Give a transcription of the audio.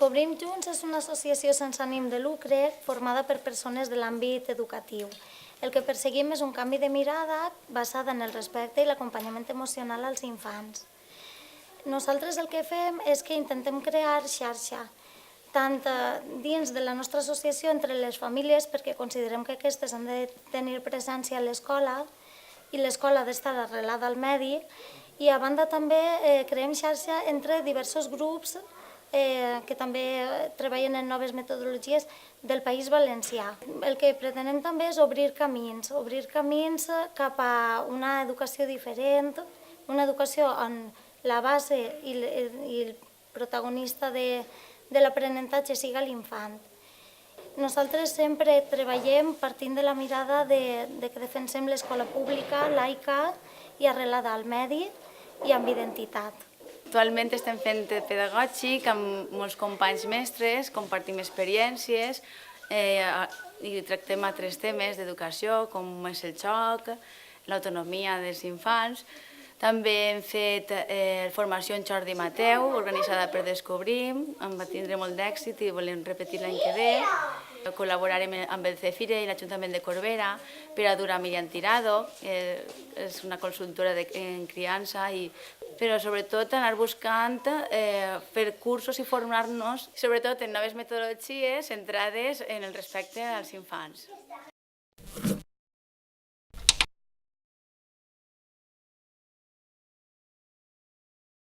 Descobrim Junts és una associació sense ànim de lucre formada per persones de l'àmbit educatiu. El que perseguim és un canvi de mirada basat en el respecte i l'acompanyament emocional als infants. Nosaltres el que fem és que intentem crear xarxa, tant dins de la nostra associació entre les famílies, perquè considerem que aquestes han de tenir presència a l'escola i l'escola ha d'estar arrelada al medi, i a banda també creem xarxa entre diversos grups que també treballen en noves metodologies del País Valencià. El que pretenem també és obrir camins cap a una educació diferent, una educació on la base i el protagonista de l'aprenentatge siga l'infant. Nosaltres sempre treballem partint de la mirada que defensem l'escola pública, laica i arrelada al medi i amb identitat. Actualment estem fent pedagògic amb molts companys mestres, compartim experiències i tractem altres temes d'educació, com és el joc, l'autonomia dels infants. També hem fet formació en Jordi Mateu, organitzada per Descobrim, va tindre molt d'èxit i volem repetir l'any que ve. Col·laborarem amb el CEFIRE i l'Ajuntament de Corbera per a dur a Miriam Tirado, és una consultora en criança, però sobretot anar buscant fer cursos i formar-nos, sobretot en noves metodologies centrades en el respecte als infants.